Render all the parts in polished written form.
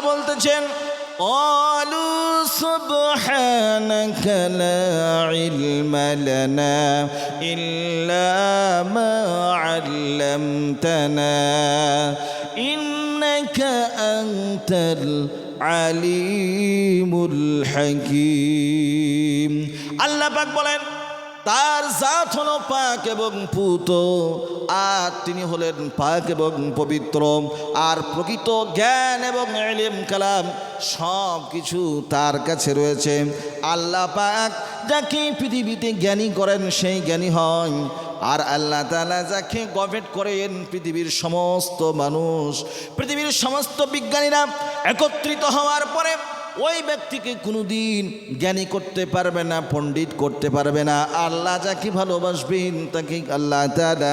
বলতেছেন قالوا سبحانك لا علم لنا إلا ما علمتنا إنك أنت العليم الحكيم আল্লাহ পাক বলেন তার জাত হলো পাক এবং পুত আর তিনি হলেন পাক এবং পবিত্র আর প্রকৃত জ্ঞান এবং ইলম কালাম সব কিছু তার কাছে রয়েছে আল্লাহ পাক যাকে পৃথিবীতে জ্ঞানী করেন সেই জ্ঞানী হয় আর আল্লাহ তাআলা যাকে গভর্নমেন্ট করেন পৃথিবীর সমস্ত মানুষ পৃথিবীর সমস্ত বিজ্ঞানীরা একত্রিত হওয়ার পরে ওই ব্যক্তিকে কোনোদিন জ্ঞানী করতে পারবে না পণ্ডিত করতে পারবে না আল্লাহ যাকে ভালোবাসবেন তাকে আল্লাহ তাআলা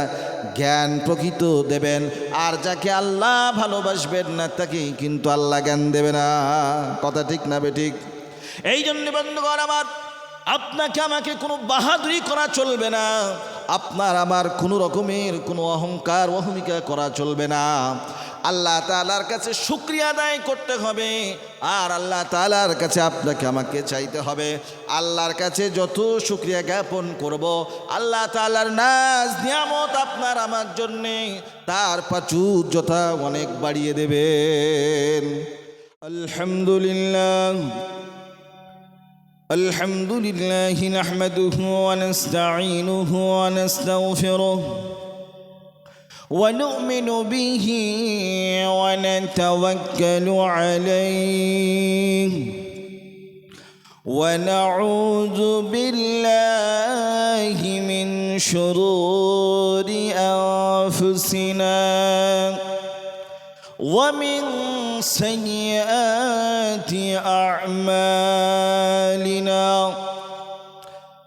জ্ঞান প্রকৃত দেবেন আর যাকে আল্লাহ ভালোবাসবেন না তাকে কিন্তু আল্লাহ জ্ঞান দেবে না কথা ঠিক না বেঠিক এই জন্য বন্ধুগণ আমার আপনাকে আমাকে কোনো বাহাদুরি করা চলবে না আপনার আমার কোনো রকমের কোনো অহংকার অহমিকা করা চলবে না আল্লাহ তাআলার কাছে শুকরিয়া আদায় করতে হবে আর আল্লাহ তাআলার কাছে আপনাকে আমাকে চাইতে হবে আল্লাহর কাছে যত শুকরিয়া জ্ঞাপন করব আল্লাহ তাআলার নাজ নিয়ামত আপনার আমার জন্যে তার প্রাচুর্যতা অনেক বাড়িয়ে দেবেন আলহামদুলিল্লাহ الحمد لله نحمده ونستعينه ونستغفره ونؤمن به ونتوكل عليه ونعوذ بالله من شرور أنفسنا ومن سيئات أعمالنا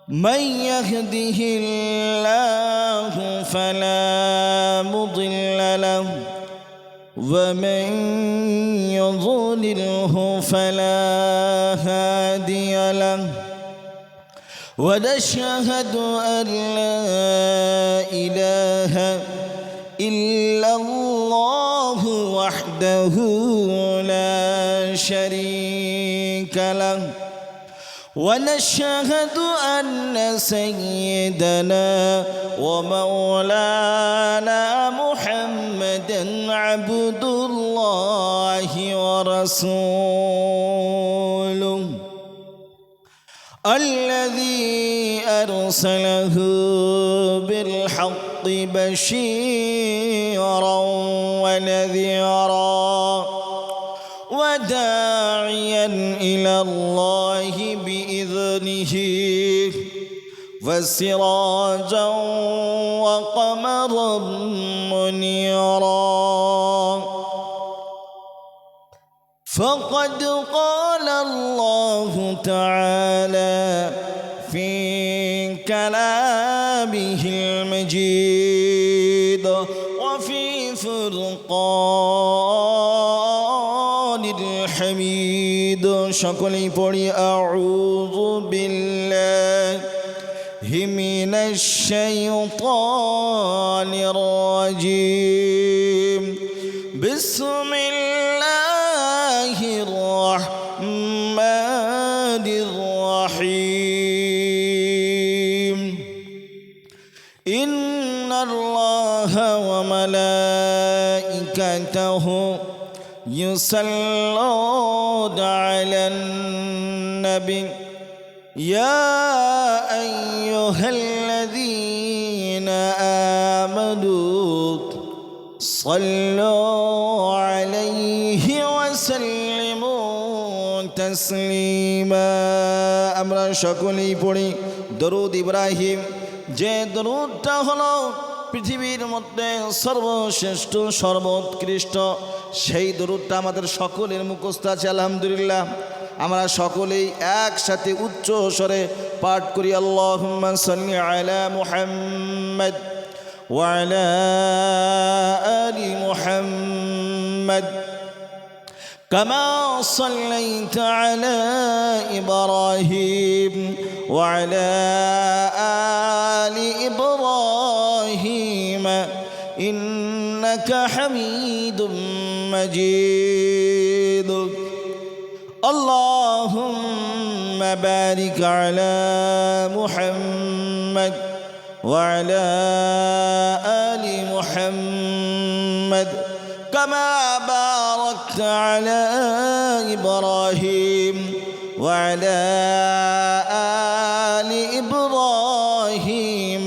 من يهده الله فلا مضل له ومن يضلله فلا هادي له ونشهد أن لا إله إلا الله وحده لا شريك له ونشهد أن سيدنا ومولانا محمدا عبد الله ورسوله الذي أرسله بالحق بشيرا ونذيرا وداعيا إلى الله بإذنه وسراجا وقمرا منيرا فقد قال الله تعالى في كلامه المجيد وفي فرقان الحميد شكلي পড়ি أعوذ بالله من الشيطان الرجيم بسم الله الرحمن الرحيم إن الله وملائكته يصلون على النبي يا أيها الذين آمنوا صلوا عليه وسلموا تسليما আমরা সকলেই পড়ি দরুদ ইব্রাহিম যে দরুদটা হলো পৃথিবীর মধ্যে সর্বশ্রেষ্ঠ সর্বোৎকৃষ্ট সেই দরুদটা আমাদের সকলের মুখস্থ আছে আলহামদুলিল্লাহ আমরা সকলেই একসাথে উচ্চ স্বরে পাঠ করি আল্লাহুম্মা সাল্লি আলা মুহাম্মাদ ওয়া আলা আলি মুহাম্মাদ কামা সাল্লাইতা আলা ইব্রাহিম ওয়া আলা আলি ইব্রাহিম ইন্নাকা হামিদুম মাজিদ بارك على محمد وعلى آل محمد كما باركت على إبراهيم وعلى آل إبراهيم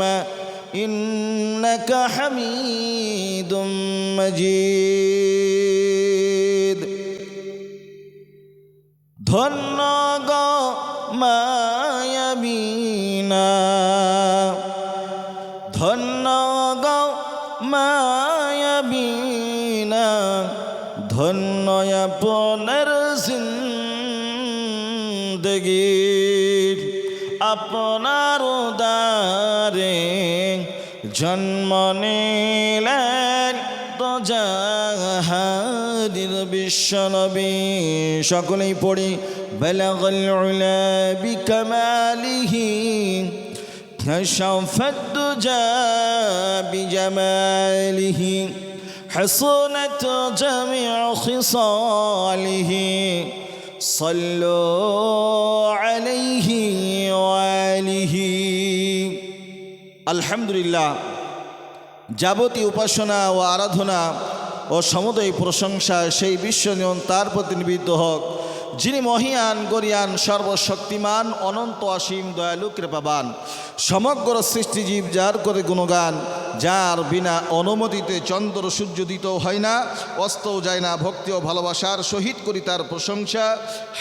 إنك حميد مجيد ধন্য গো মায়াবিনা ধন্য গো মায়াবিনা ধন্য আপনার জিন্দগি আপনার উদারে জন্ম নিলেন তো জাহাদির বিশ্বনবী সকলেই পড়ি বালাগাল উলা বিকামালিহি كشف الدجى بجماله حصنت جميع خصاله صلوا عليه وآله আলহামদুলিল্লাহ যাবতীয় উপাসনা ও আরাধনা ও সমুদয় প্রশংসা সেই বিশ্বনিয়ন তার প্রতি নিবেদিত হোক যিনি মহিয়ান গরিয়ান সর্বশক্তিমান অনন্ত অসীম দয়ালু কৃপাবান সমগ্র সৃষ্টিজীব যার করে গুণগান যার বিনা অনুমতিতে চন্দ্র সূর্যোদিত হয় না অস্তও যায় না ভক্তি ও ভালোবাসার সহিত করি তার প্রশংসা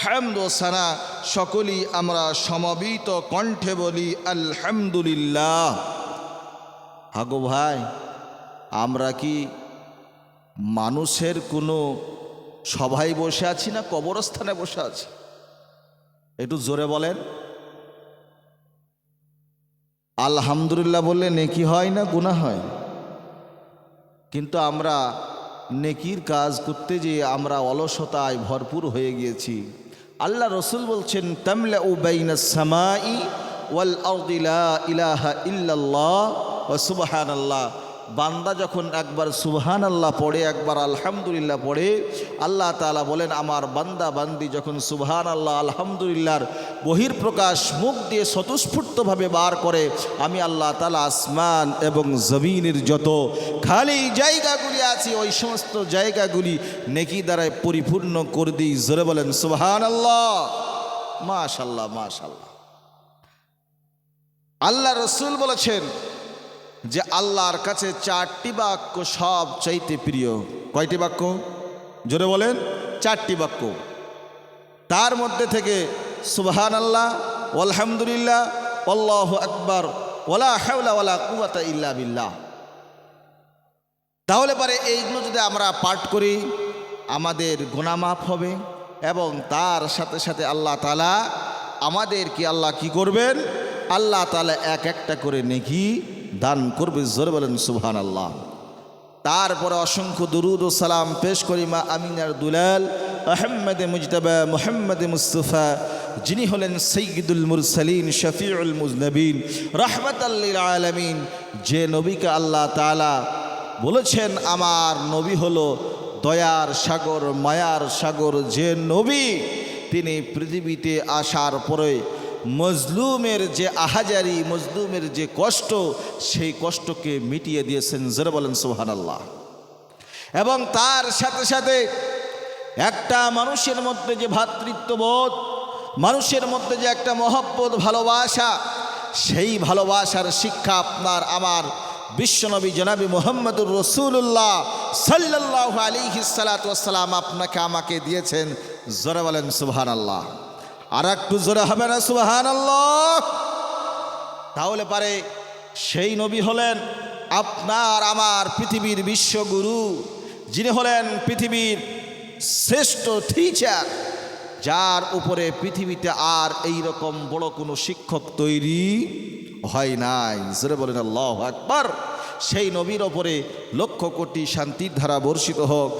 হামদ ও সানা সকলেই আমরা সমবেত কণ্ঠে বলি আলহামদুলিল্লাহ। হাগো ভাই, আমরা কি মানুষের কোনো সভায় বসে আছি না কবরস্থানে বসে আছি? একটু জোরে বলেন। আলহামদুলিল্লাহ বললে নেকি হয় না গুনাহ হয়? কিন্তু আমরা নেকির কাজ করতে যেয়ে আমরা অলসতায় ভরপুর হয়ে গিয়েছি। আল্লাহ রসুল বলছেন তামলাউ বাইনাস সামাই ওয়াল আরদি লা ইলাহা ইল্লাল্লাহ ওয়া সুবহানাল্লাহ। বান্দা যখন একবার সুবহানাল্লাহ পড়ে একবার আলহামদুলিল্লাহ পড়ে, আল্লাহ তাআলা বলেন আমার বান্দা বান্দি যখন সুবহানাল্লাহ আলহামদুলিল্লাহর বহির্প্রকাশ মুখ দিয়ে স্বতঃস্ফূর্তভাবে বার করে, আমি আল্লাহ তাআলা আসমান এবং জমিনের যত খালি জায়গাগুলি আছে ওই সমস্ত জায়গাগুলি নেকি দ্বারায় পরিপূর্ণ করে দিই। জোরে বলেন সুবহানাল্লাহ। মাশাআল্লাহ মাশাআল্লাহ। আল্লাহ রসুল বলেছেন যে আল্লাহর কাছে 4টি বাক্য সব চাইতে প্রিয়। কয়টি বাক্য? জোরে বলেন। 4টি বাক্য। তার মধ্যে থেকে সুবহানাল্লাহ, আলহামদুলিল্লাহ, আল্লাহু আকবার, ওয়ালা হাওলা ওয়ালা কুওয়াতা ইল্লা বিল্লাহ। তাহলে পরে এইগুলো যদি আমরা পাঠ করি আমাদের গুনাহ মাফ হবে এবং তার সাথে সাথে আল্লাহ তাআলা আমাদেরকে আল্লাহ কি করবেন? আল্লাহ তাআলা এক একটা করে নেকি দান করবে। জোরে বলেন সুবহানাল্লাহ। তারপরে অসংখ্য দুরুদ ও সালাম পেশ করি মা আমিনার দুলাল আহমদে মুজতবা মুহাম্মদে মুস্তাফা, যিনি হলেন সাইয়্যিদুল মুরসালিন শফিউল মুজনবিন রাহমাতাল লিল আলামিন, যে নবীকে আল্লাহ তাআলা বলেছেন আমার নবী হলো দয়ার সাগর মায়ার সাগর। যে নবী তিনি পৃথিবীতে আসার পরে মজলুমের যে আহাজারি, মজলুমের যে কষ্ট, সেই কষ্টকে মিটিয়ে দিয়েছেন। জোরে বলেন সুবহানাল্লাহ। এবং তার সাথে সাথে একটা মানুষের মধ্যে যে ভ্রাতৃত্ববোধ, মানুষের মধ্যে যে একটা মহব্বত ভালোবাসা, সেই ভালোবাসার শিক্ষা আপনার আমার বিশ্বনবী জনাবি মুহাম্মদুর রাসূলুল্লাহ সাল্লাল্লাহু আলাইহি সাল্লাতু ওয়াসসালাম আপনাকে আমাকে দিয়েছেন। জোরে বলেন সুবহানাল্লাহ। আর একটু জোরে হবে না সুবহানাল্লাহ? তাহলে পারে সেই নবী হলেন আপনার আমার পৃথিবীর বিশ্বগুরু, যিনি হলেন পৃথিবীর শ্রেষ্ঠ টিচার, যার উপরে পৃথিবীতে আর এই রকম বড় কোনো শিক্ষক তৈরি হয় নাই। জোরে বলেন আল্লাহু আকবার। সেই নবীর ওপরে লক্ষ কোটি শান্তির ধারা বর্ষিত হোক।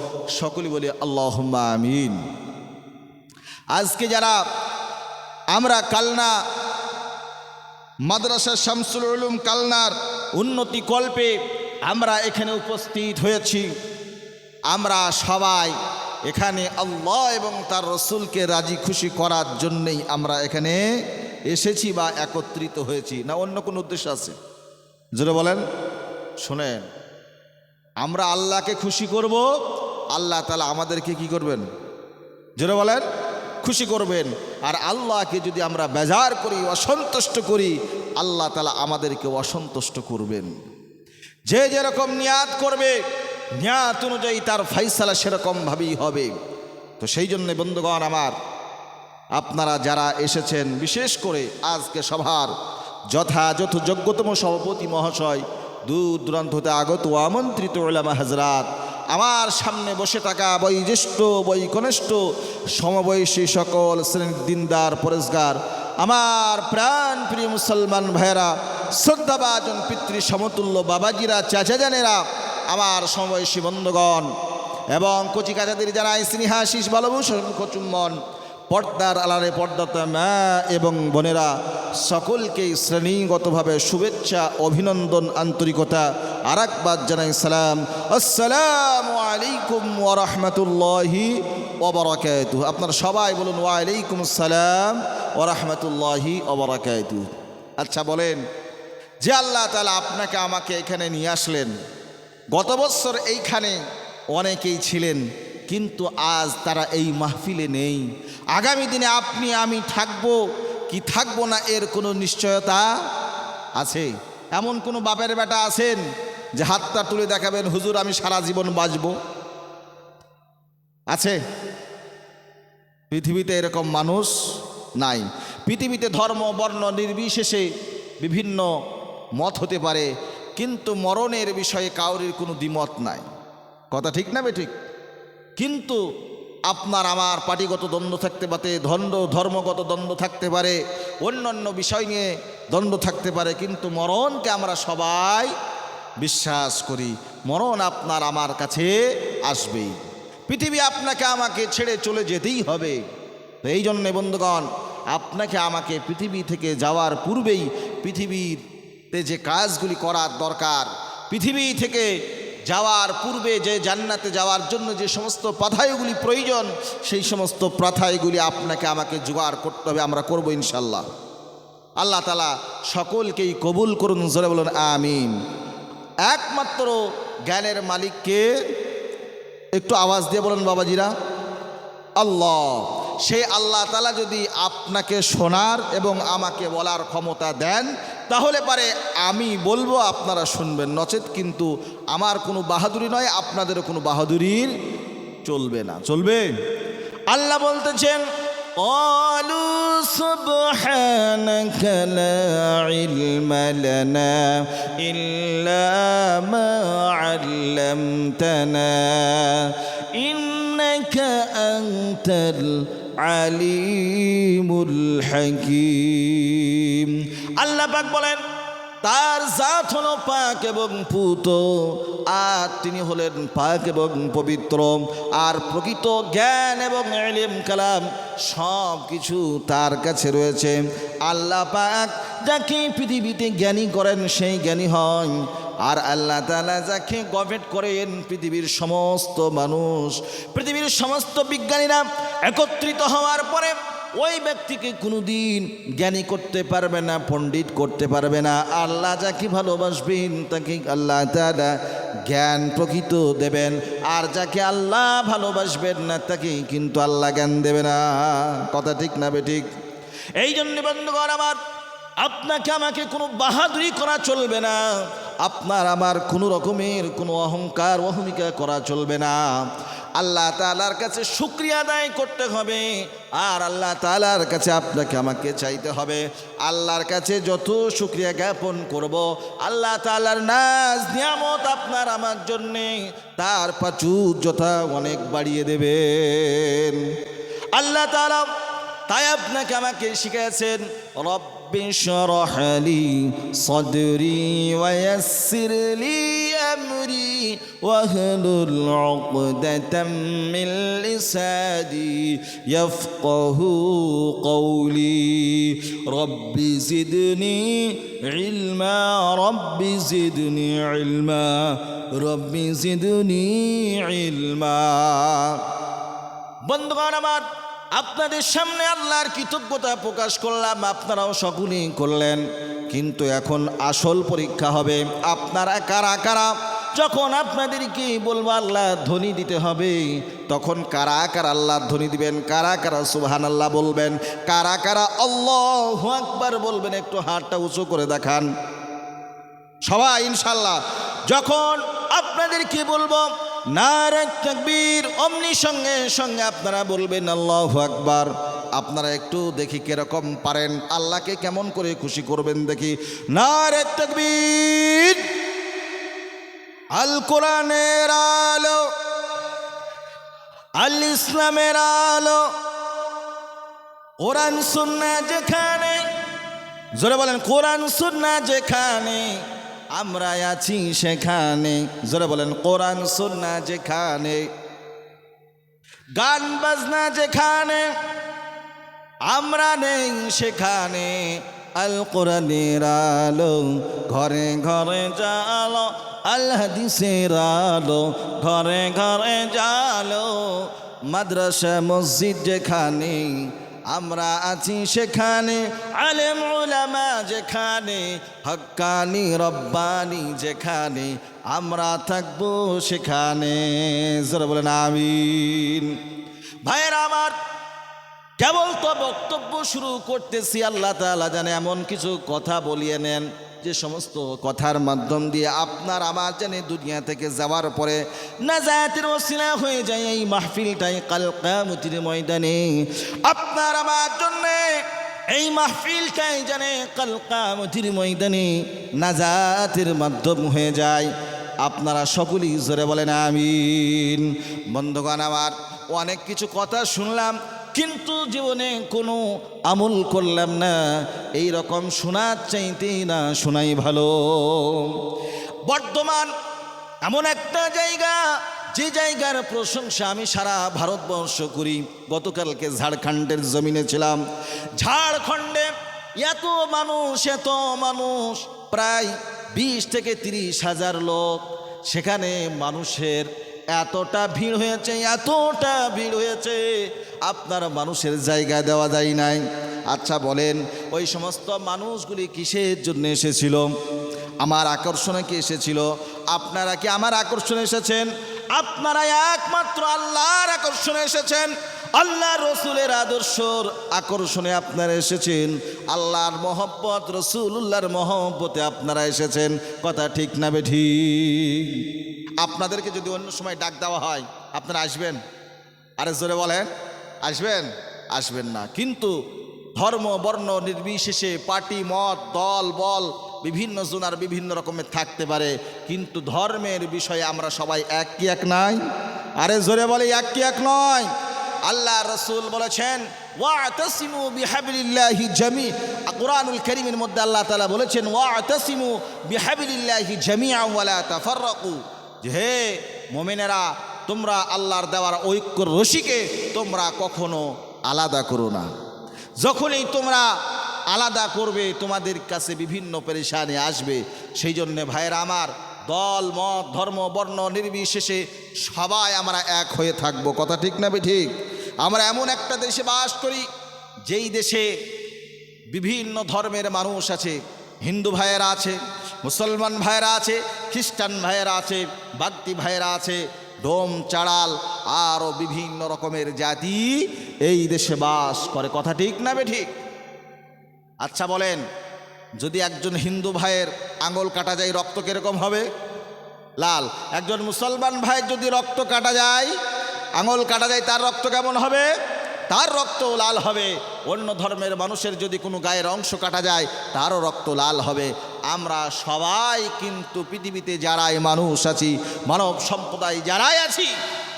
সকলে বলি আল্লাহুম্মা আমিন। আজকে যারা আমরা কালনা মাদ্রাসা শামসুল উলুম কালনার উন্নতি কল্পে আমরা এখানে উপস্থিত হয়েছি, আমরা সবাই এখানে আল্লাহ এবং তার রসুলকে রাজি খুশি করার জন্যই আমরা এখানে এসেছি বা একত্রিত হয়েছি, না অন্য কোনো উদ্দেশ্য আছে? যেটা বলেন, শোনেন, আমরা আল্লাহকে খুশি করব, আল্লাহ তাআলা আমাদেরকে কি করবেন? যেটা বলেন, খুশি করবেন। আর আল্লাহকে যদি আমরা বেজার করি, অসন্তুষ্ট করি, আল্লাহ তাআলা আমাদেরকে অসন্তুষ্ট করবেন। যে যেরকম নিয়াত করবে, নিয়াত অনুযায়ী তার ফাইসালা সেরকমভাবেই হবে। তো সেই জন্য বন্ধুগণ আমার, আপনারা যারা এসেছেন, বিশেষ করে আজকে সভার যথাযথ যোগ্যতম সভাপতি মহাশয়, দূর দূরান্ত হতে আগত আমন্ত্রিত উলামা হাজরাত, আমার সামনে বসে থাকা বয়োজ্যেষ্ঠ বয়োকনিষ্ঠ সমবয়সী সকল শ্রেণীর দিনদার পরেশগার, আমার প্রাণ প্রিয় মুসলমান ভাইয়েরা, শ্রদ্ধাভাজন পিতৃ সমতুল্য বাবাজিরা, চাচাজানেরা, আমার সমবয়সী বন্ধুগণ এবং কচিকাচাদের যারা স্নেহাশিস ভালোবাসন কচুম্বন, পর্দার আলারে পর্দাতা মা এবং বোনেরা, সকলকেই শ্রেণীগতভাবে শুভেচ্ছা, অভিনন্দন, আন্তরিকতা আর একবার জানাই সালাম। আসসালামু আলাইকুম ওয়া রাহমাতুল্লাহি ওয়া বারাকাতুহু। আপনারা সবাই বলুন ওয়া আলাইকুম আসসালাম ওয়া রাহমাতুল্লাহি ওয়া বারাকাতুহু। আচ্ছা বলেন, যে আল্লাহ তাআলা আপনাকে আমাকে এখানে নিয়ে আসলেন, গত বছর এইখানে অনেকেই ছিলেন, কিন্তু আজ তারা এই মাহফিলে নেই। আগামী দিনে আপনি আমি থাকবো কি থাকবো না এর কোনো নিশ্চয়তা আছে? এমন কোনো বাপের বেটা আছেন যে হাতটা তুলে দেখাবেন, হুজুর আমি সারা জীবন বাঁচব? আছে? পৃথিবীতে এরকম মানুষ নাই। পৃথিবীতে ধর্ম বর্ণ নির্বিশেষে বিভিন্ন মত হতে পারে, কিন্তু মরণের বিষয়ে কাউরির কোনো দ্বিমত নাই। কথা ঠিক না বেঠিক? কিন্তু আপনার আমার পার্টিগত দ্বন্দ্ব থাকতে পারে, ধর্মগত দ্বন্দ্ব থাকতে পারে, অন্যান্য বিষয় নিয়ে দ্বন্দ্ব থাকতে পারে, কিন্তু মরণকে আমরা সবাই বিশ্বাস করি। মরণ আপনার আমার কাছে আসবেই। পৃথিবী আপনাকে আমাকে ছেড়ে চলে যেতেই হবে। তো এই জন্যে বন্ধুগণ, আপনাকে আমাকে পৃথিবী থেকে যাওয়ার পূর্বেই পৃথিবীতে যে কাজগুলি করার দরকার, পৃথিবী থেকে যাওয়ার পূর্বে যে জান্নাতে যাওয়ার জন্য যে সমস্ত পাথায়গুলি প্রয়োজন, সেই সমস্ত পাথায়গুলি আপনাকে আমাকে জোগাড় করতে হবে। আমরা করব ইনশাল্লাহ। আল্লাহ তাআলা সকলকেই কবুল করুন, জোরে বলুন আমিন। একমাত্র জ্ঞানের মালিককে একটু আওয়াজ দিয়ে বলেন বাবাজিরা, আল্লাহ। সেই আল্লাহ তাআলা যদি আপনাকে শোনার এবং আমাকে বলার ক্ষমতা দেন, তাহলে পারে আমি বলবো, আপনারা শুনবেন। নচেত কিন্তু আমার কোনো বাহাদুরি নয়, আপনাদেরও কোনো বাহাদুরির চলবে না। চলবে? আল্লাহ বলতেছেন, ক্বালু সুবহানাকা লা ইলমা লানা ইল্লা মা আল্লামতানা ইন্নাকা আনতাল আলিমুল হাকীম। আল্লাহ পাক বলেন, তার জাত হলো পাক এবং পুত, আর তিনি হলেন পাক এবং পবিত্র, আর প্রকৃত জ্ঞান এবং ইলম কালাম সব কিছু তার কাছে রয়েছে। আল্লাহ পাক যাকে পৃথিবীতে জ্ঞানী করেন সেই জ্ঞানী হয়, আর আল্লাহ তাআলা যাকে গভর্নমেন্ট করেন, পৃথিবীর সমস্ত মানুষ, পৃথিবীর সমস্ত বিজ্ঞানীরা একত্রিত হওয়ার পরে ওই ব্যক্তিকে কোনোদিন জ্ঞানী করতে পারবে না, পণ্ডিত করতে পারবে না। আল্লাহ যাকে ভালোবাসবেন তাকে আল্লাহ তাআলা জ্ঞান প্রকৃত দেবেন, আর যাকে আল্লাহ ভালোবাসবেন না তাকে কিন্তু আল্লাহ জ্ঞান দেবে না। কথা ঠিক না বেঠিক? এই জন্য বন্ধুগণ আমার, আপনাকে আমাকে কোনো বাহাদুরি করা চলবে না, আপনার আমার কোনো রকমের কোনো অহংকার অহমিকা করা চলবে না। আল্লাহ তাআলার কাছে শুকরিয়া আদায় করতে হবে, আর আল্লাহ তাআলার কাছে আপনাকে আমাকে চাইতে হবে। আল্লাহর কাছে যত শুকরিয়া জ্ঞাপন করব, আল্লাহ তাআলার নাজ নিয়ামত আপনার আমার জন্যে তার প্রাচুর্যতা অনেক বাড়িয়ে দেবেন আল্লাহ তাআলা। তাই আপনাকে আমাকে শিখিয়েছেন, রব্বি শরহ লি সদরি ওয়া ইয়াসসির লি আমরি ওয়াহলুল উকদাতাম মিন লিসানি ইয়াফকাহু কওলি রব্বি জিদনি ইলমা রব্বি জিদনি ইলমা রব্বি জিদনি ইলমা। বন্ধুগণ আমার, আপনাদের সামনে আল্লাহর কৃতজ্ঞতা প্রকাশ করলাম, আপনারাও সকলেই করলেন। কিন্তু এখন আসল পরীক্ষা হবে, আপনারা কারা কারা যখন আপনাদেরকে বলবো আল্লাহ ধ্বনি দিতে হবে, তখন কারা কারা আল্লাহ ধ্বনি দিবেন, কারা কারা সুবহানাল্লাহ বলবেন, কারা কারা আল্লাহু আকবার বলবেন, একটু হাতটা উঁচু করে দেখান সবাই ইনশাআল্লাহ। যখন আপনাদেরকে বলবো নারে তাকবীর, অমনি সঙ্গে সঙ্গে আপনারা বলবেন আল্লাহু আকবার। আপনারা একটু দেখি কিরকম পারেন, আল্লাহকে কেমন করে খুশি করবেন দেখি। নারে তাকবীর। আল কোরআনের আলো, আল ইসলামের আলো, কোরআন সুন্নাহ যেখানে, জোরে বলেন কোরআন সুন্নাহ যেখানে, আমরা আছি সেখানে। জোরে বলেন কোরআন সুন্নাহ যেখানে, গান বাজনা যেখানে, আমরা নেই সেখানে। আল কোরআনের আলো ঘরে ঘরে জালো, আল হাদিসের আলো ঘরে ঘরে জালো। মাদ্রাসা মসজিদ যেখানে, আমরা আছি সেখানে। আলেম উলামা যেখানে, হক্কানি রব্বানি যেখানে, আমরা থাকবো সেখানে। যারা বলেন আমিন। ভাইয়েরা আমার, কেবল তো বক্তব্য শুরু করতেছি, আল্লাহ তাআলা জানে এমন কিছু কথা বলিয়ে নেন যে সমস্ত কথার মাধ্যম দিয়ে আপনার আমার জানে দুনিয়া থেকে যাওয়ার পরে নাজাতের ওসিলা হয়ে যায় এই মাহফিলটাই কাল কিয়ামতের ময়দানে আপনার আমার জন্য। এই মাহফিলটাই জানে কাল কিয়ামতের ময়দানে নাজাতের মাধ্যম হয়ে যায়। আপনারা সকলেই জোরে বলেন আমিন। বন্ধুগণ আমার, অনেক কিছু কথা শুনলাম কিন্তু জীবনে কোনো আমল করলাম না। এই রকম শোনার চাইতে না শোনাই ভালো। বর্তমান এমন একটা জায়গা, যে জায়গার প্রশংসা আমি সারা ভারতবর্ষ করি। গতকালকে ঝাড়খণ্ডের জমিনে ছিলাম। ঝাড়খণ্ডে এত মানুষ, প্রায় 20 থেকে 30 হাজার লোক। সেখানে মানুষের এতটা ভিড় হয়েছে, আপনার মানুষের জায়গা দেওয়া যায় নাই। আচ্ছা বলেন, ওই সমস্ত মানুষগুলি কিসের জন্য এসেছিল? আমার আকর্ষণে কি এসেছিল? আপনারা কি আমার আকর্ষণে এসেছেন? আপনারা একমাত্র আল্লাহর আকর্ষণে এসেছেন। আল্লাহ রসুলের আদর্শর আকর্ষণে আপনারা এসেছেন। আল্লাহর মহব্বত, রসুলুল্লাহর মহব্বতে আপনারা এসেছেন। কথা ঠিক না বেঠিক? আপনাদেরকে যদি অন্য সময় ডাক দেওয়া হয় আপনারা আসবেন? আরে জোরে বলেন, আসবেন? আসবেন না। কিন্তু ধর্ম বর্ণ নির্বিশেষে, পার্টি মত দল বল বিভিন্ন জনার বিভিন্ন রকমের থাকতে পারে, কিন্তু ধর্মের বিষয়ে আমরা সবাই এক কি এক নাই? আরে জোরে বলে এক কি এক নয়? আল্লাহ রসুল বলেছেন ওয়াতাসিমু বিহাবলিল্লাহি জামিআ। কুরআনুল কারীমের মধ্যে আল্লাহ তাআলা বলেছেন ওয়াতাসিমু বিহাবলিল্লাহি জামিআ ওয়া লা তাফাররাকু। হে মুমিনেরা, তোমরা আল্লাহর দেওয়ার ঐক্যর রশিকে তোমরা কখনো আলাদা করো না। যখনই তোমরা আলাদা করবে তোমাদের কাছে বিভিন্ন পেরেশানি আসবে। সেই জন্য ভাইয়েরা আমার, দল মত ধর্ম বর্ণ নির্বিশেষে সবাই আমরা এক হয়ে থাকবো। কথা ঠিক না ঠিক? আমরা এমন একটা দেশে বাস করি যেই দেশে বিভিন্ন ধর্মের মানুষ আছে। হিন্দু ভাইয়েরা আছে, মুসলমান ভাইয়েরা আছে, খ্রিস্টান ভাইয়েরা আছে, বাগদি ভাইয়েরা আছে, ডোম চাড়াল আরও বিভিন্ন রকমের জাতি এই দেশে বাস করে। কথা ঠিক না ঠিক? আচ্ছা বলেন, যদি একজন হিন্দু ভাইয়ের আঙুল কাটা যায় রক্ত কিরকম হবে? লাল। একজন মুসলমান ভাইয়ের যদি রক্ত কাটা যায়, আঙুল কাটা যায়, তার রক্ত কেমন হবে? তার রক্ত লাল হবে। অন্য ধর্মের মানুষের যদি কোনো গায়ের অংশ কাটা যায় তারও রক্ত লাল হবে। আমরা সবাই কিন্তু পৃথিবীতে যারাই মানুষ আছি, মানব সম্প্রদায় যারাই আছি,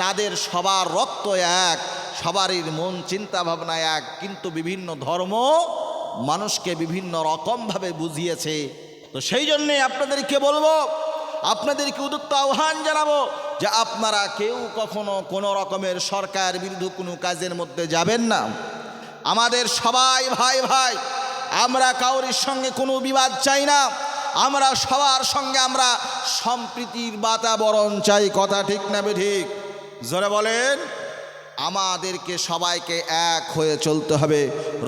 তাদের সবার রক্ত এক, সবারই মন চিন্তা ভাবনা এক। কিন্তু বিভিন্ন ধর্ম মানুষকে বিভিন্ন রকমভাবে বুঝিয়েছে। তো সেই জন্যে আপনাদেরকে বলবো, আপনাদেরকে উদ্যুক্ত আহ্বান জানাবো যে আপনারা কেউ কখনো কোনো রকমের সরকার বিরুদ্ধে কোনো কাজের মধ্যে যাবেন না। আমাদের সবাই ভাই ভাই, আমরা কাউরির সঙ্গে কোনো বিবাদ চাই না। আমরা সবার সঙ্গে আমরা সম্প্রীতির বাতাবরণ চাই। কথা ঠিক না ঠিক? জোরে বলেন। আমাদেরকে সবাইকে এক হয়ে চলতে হবে।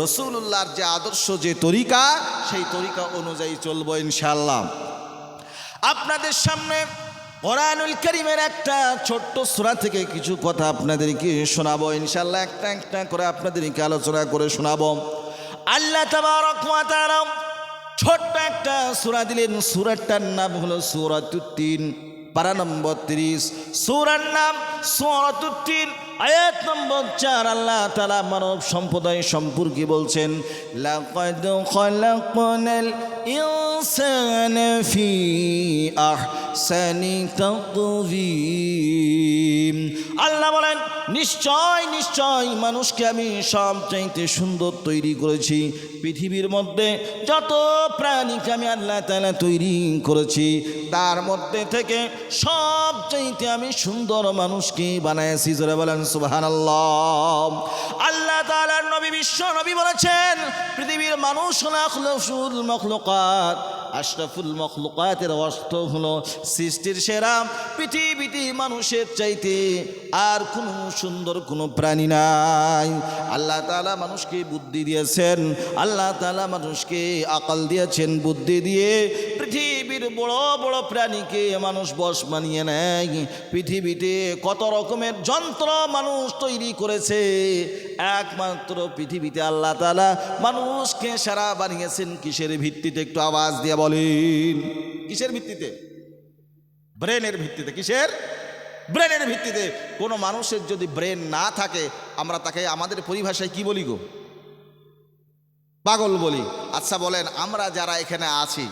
রাসূলুল্লাহর যে আদর্শ, যে তরিকা, সেই তরিকা অনুযায়ী চলবো ইনশাআল্লাহ। আপনাদের সামনে কোরআনুল কারীমের একটা ছোট্ট সূরা থেকে কিছু কথা আপনাদেরকে শোনাবো ইনশাআল্লাহ। একটা একটা করে আপনাদেরকে আলোচনা করে শোনাবো। আল্লাহ তাবারক ওয়া তাআলা ছোট্ট একটা সূরা দিলেন। সূরাটার নাম হলো সূরাতুত তিন, পারা নম্বর 30। সূরার নাম সূরাতুত তিন, আয়াত নম্বর 4। আল্লাহ তাআলা মানব সম্প্রদায় সম্পর্কে বলছেন, লাকাদ খালাকনাল ইনসানা ফি আহসানি তাকওয়িম। আল্লাহ বলেন, নিশ্চয় নিশ্চয় মানুষকে আমি সবচাইতে সুন্দর তৈরি করেছি। পৃথিবীর মধ্যে যত প্রাণীকে আমি আল্লাহ তাআলা তৈরি করেছি, তার মধ্যে থেকে সবচাইতে আমি সুন্দর মানুষকে বানাইছি। জোরে বলেন সুবহানাল্লাহ। আল্লাহ তাআলার নবী, বিশ্ব নবী বলেছেন, পৃথিবীর মানুষ হলো আখলাসুল মাখলুকাত, আশরাফুল মাখলুকাতের অর্থ হলো সৃষ্টির সেরা। পৃথিবীতে মানুষের চাইতে আর কোনো সুন্দর কোনো প্রাণী নাই। আল্লাহ তাআলা মানুষকে বুদ্ধি দিয়েছেন, আল্লাহ তাআলা মানুষকে আকল দিয়েছেন। বুদ্ধি দিয়ে পৃথিবীর বড় বড় প্রাণীকে মানুষ বশ বানিয়ে নেয়। পৃথিবীতে কত রকমের যন্ত্র মানুষ তৈরি করেছে, একমাত্র পৃথিবীতে আল্লাহ তাআলা মানুষকে সারা বানিয়েছেন কিসের ভিত্তিতে? একটু আওয়াজ দিয়ে বলেন। কিসের ভিত্তিতে? ব্রেনের ভিত্তিতে। কিসের? ব্রেনের ভিত্তিতে। কোনো মানুষের যদি ব্রেন না থাকে, আমরা তাকে আমাদের পরিভাষায় কি বলি গো? পাগল বলি। আচ্ছা বলেন, আমরা যারা এখানে আছি,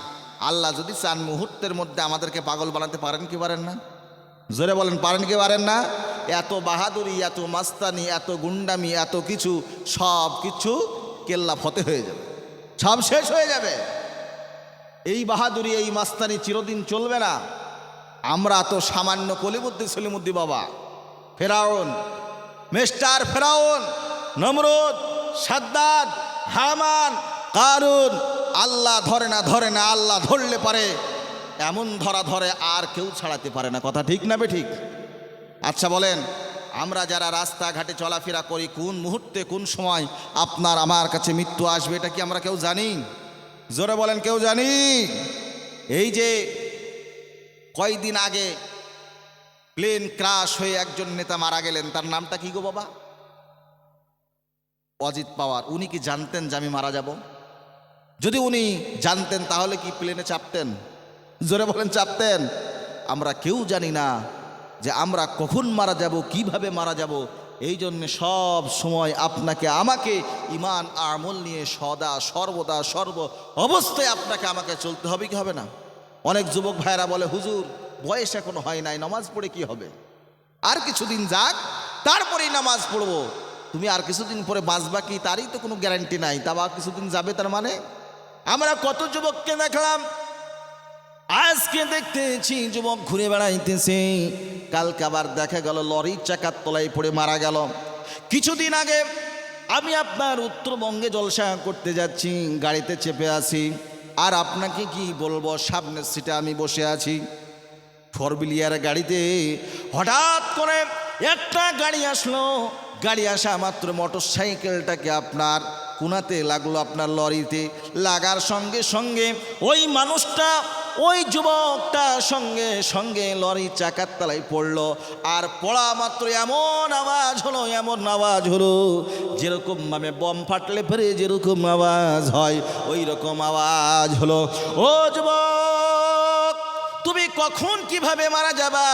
আল্লাহ যদি চান মুহূর্তের মধ্যে আমাদেরকে পাগল বানাতে পারেন কি পারেন না? জোরে বলেন, পারেন কি পারেন না? এত বাহাদুরি, এত মাস্তানি, এত গুন্ডামি, এত কিছু, সব কিছু কেল্লা ফতে হয়ে যাবে, সব শেষ হয়ে যাবে। এই বাহাদুরি, এই মাস্তানি চিরদিন চলবে না। আমরা তো সামান্য কলিমুদ্দি সলিমুদ্দি বাবা, ফেরাউন, মিস্টার ফেরাউন, নমরুদ, সাদ্দাত, হামান, কারুন। আল্লাহ ধরে না, ধরে না, আল্লাহ ধরলে পারে এমন ধরা ধরে আর কেউ ছাড়াতে পারে না। কথা ঠিক না বে ঠিক? আচ্ছা বলেন, আমরা যারা রাস্তাঘাটে চলাফেরা করি, কোন মুহূর্তে কোন সময় আপনার আমার কাছে মৃত্যু আসবে, এটা কি আমরা কেউ জানি? জোরে বলেন, কেউ জানি? এই যে কয়দিন আগে প্লেন ক্রাশ হয়ে একজন নেতা মারা গেলেন, তার নামটা কি গো বাবা? অজিত পাওয়ার। উনি কি জানতেন যে আমি মারা যাব? যদি উনি জানতেন তাহলে কি প্লেনে চাপতেন? জোরে বলেন, চাপতেন? আমরা কেউ জানি না যে আমরা কখন মারা যাব, কিভাবে মারা যাব। এই জন্যে সব সময় আপনাকে আমাকে ঈমান আমল নিয়ে সদা সর্বদা সর্ব অবস্থায় আপনাকে আমাকে চলতে হবে, কি হবে না? অনেক যুবক ভাইরা বলে, হুজুর বয়স এখনো হয় নাই, নামাজ পড়ে কি হবে? আর কিছুদিন যাক, তারপরেই নামাজ পড়বো। তুমি আর কিছুদিন পরে বাঁচবা কি, তারই তো কোনো গ্যারান্টি নাই। তা বা কিছুদিন যাবে, তার মানে আমরা কত যুবককে দেখলাম, আজকে দেখতেছি যুবক ঘুরে বেড়াইতেছে, কালকে আবার দেখা গেল লরির চাকার তলায় পড়ে মারা গেল। কিছুদিন আগে আমি আপনার উত্তরবঙ্গে জলসা করতে যাচ্ছি, গাড়িতে চেপে আছি, আর আপনাকে কি বলবো, সামনের সিটে আমি বসে আছি, 4 হুইলার গাড়িতে। হঠাৎ করে একটা গাড়ি আসলো, গাড়ি আসা মাত্র মোটর সাইকেলটাকে আপনার কোনাতে লাগলো, আপনার লরিতে লাগার সঙ্গে সঙ্গে ওই মানুষটা, ওই যুবকটা সঙ্গে সঙ্গে লরির চাকার তলায় পড়লো। আর পড়া মাত্র এমন আওয়াজ হলো, এমন আওয়াজ হলো, যেরকম ভাবে বম ফাটলে পরে যেরকম আওয়াজ হয়, ওই রকম আওয়াজ হলো। ও যুবক, তুমি কখন কিভাবে মারা যাবা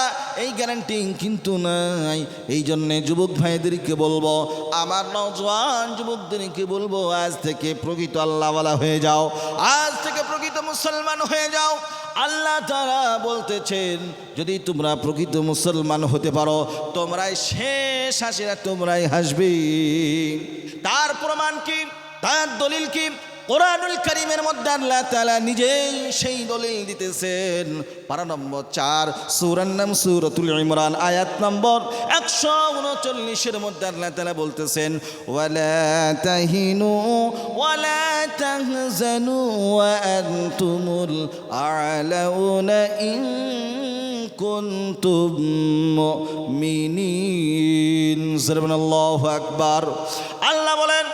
এই গ্যারান্টি কিন্তু নাই। এই জন্যে যুবক ভাইদেরকে বলবো, আমার নওজোয়ান যুবকদেরকে বলবো, আজ থেকে প্রকৃত আল্লাহওয়ালা হয়ে যাও, আজ থেকে প্রকৃত মুসলমান হয়ে যাও। আল্লাহ তাআলা বলতেছেন, যদি তোমরা প্রকৃত মুসলমান হতে পারো, তোমরাই শেষ হাসিরা, তোমরাই হাসবে। তার প্রমাণ কি, তার দলিল কি? কোরআনুল কারীমের মধ্যে আল্লাহ তাআলা নিজেই সেই দলিল দিতেছেন। পারা নম্বর 4, সূরার নাম সূরাতুল ইমরান, আয়াত নম্বর 139-এর মধ্যে আল্লাহ তাআলা বলতেছেন, ওয়ালা তাহিনু ওয়ালা তাহজানু ওয়া আনতুমুল আ'লাউনা ইন কুনতুম মুমিনিন। সুবহানাল্লাহু আকবার। আল্লাহ বলেন,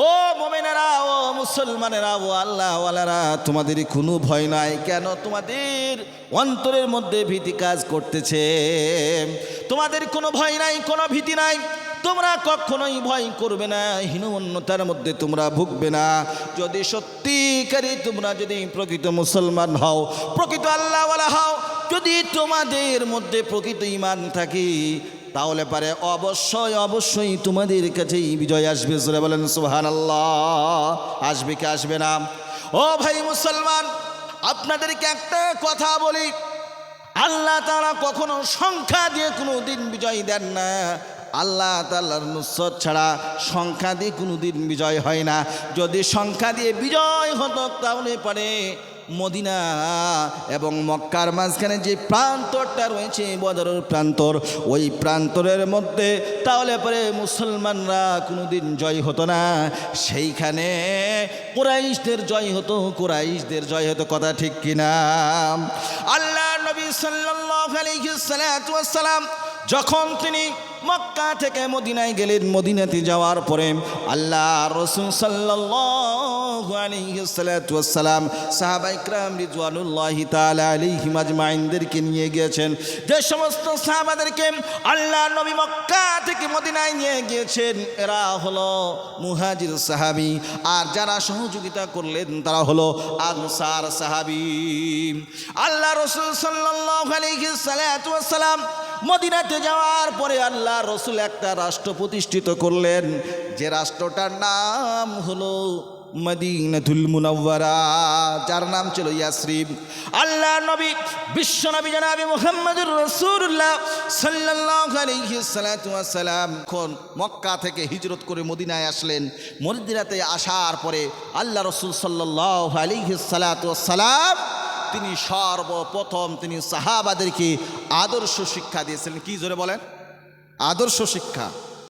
ও মুমিনেরা, ও মুসলমানেরা, ও আল্লাহওয়ালারা, তোমাদের কোনো ভয় নাই কেন? তোমাদের অন্তরের মধ্যে ভীতি কাজ করতেছে, তোমাদের কোনো ভয় নাই, কোনো ভীতি নাই, তোমরা কখনোই ভয় করবে না, হীনমন্যতার মধ্যে তোমরা ভুগবে না। যদি সত্যিকারই তোমরা যদি প্রকৃত মুসলমান হও, প্রকৃত আল্লাহওয়ালা হও, যদি তোমাদের মধ্যে প্রকৃত ঈমান থাকে, তাহলে পারে অবশ্যই অবশ্যই তোমাদের কাছেই বিজয় আসবে। জোরে বলেন সুবহানাল্লাহ। আসবে কি আসবে না? ও ভাই মুসলমান, আপনাদেরকে একটা কথা বলি, আল্লাহ তাআলা কখনো সংখ্যা দিয়ে কোনো দিন বিজয় দেন না। আল্লাহ তাআলার নুসরত ছাড়া সংখ্যা দিয়ে কোনো দিন বিজয় হয় না। যদি সংখ্যা দিয়ে বিজয় হতো তাহলে পারে মদিনা এবং মক্কার মাঝখানে যে প্রান্তরটা রয়েছে, বদরের প্রান্তর, ওই প্রান্তরের মধ্যে তাহলে পরে মুসলমানরা কোনোদিন জয় হতো না। সেইখানে কুরাইশদের জয় হতো, কুরাইশদের জয় হতো। কথা ঠিক কিনা? আল্লাহ নবী সাল্লাল্লাহু আলাইহি ওয়াসাল্লাম যখন তিনি মক্কা থেকে মদিনায় গেলেন, মদিনাতে যাওয়ার পরে আল্লাহ রাসূল সাল্লাল্লাহু আলাইহি ওয়াসাল্লাম সাহাবায়ে কিরাম রিজওয়ানুল্লাহি তাআলা আলাইহিম আজমাইনদেরকে নিয়ে গিয়েছেন। যে সমস্ত সাহাবাদেরকে আল্লাহ নবী মক্কা থেকে মদিনায় নিয়ে গিয়েছেন, এরা হলো মুহাজির সাহাবী, আর যারা সহযোগিতা করলেন তারা হলো আনসার সাহাবী। আল্লাহ রাসূল সাল্লাল্লাহু আলাইহি ওয়াসাল্লাম মদিনাতে যাওয়ার পরে আল্লাহ রসুল একটা রাষ্ট্র প্রতিষ্ঠিত করলেন, যে রাষ্ট্রটার নাম হলো মদিনাতুল মুনাওয়ারা, যার নাম ছিল ইয়াসরিব। আল্লাহ নবী বিশ্বনবী জনাবে মুহাম্মদুর রাসূলুল্লাহ সাল্লাল্লাহু আলাইহি ওয়াসাল্লাম যখন মক্কা থেকে হিজরত করে মদিনায় আসলেন, মদিনাতে আসার পরে আল্লাহ রসুল সাল্লাল্লাহু আলাইহি ওয়াসাল্লাম তিনি সর্বপ্রথম তিনি সাহাবাদেরকে আদর্শ শিক্ষা দিয়েছিলেন। কি জোরে বলেন? আদর্শ শিক্ষা।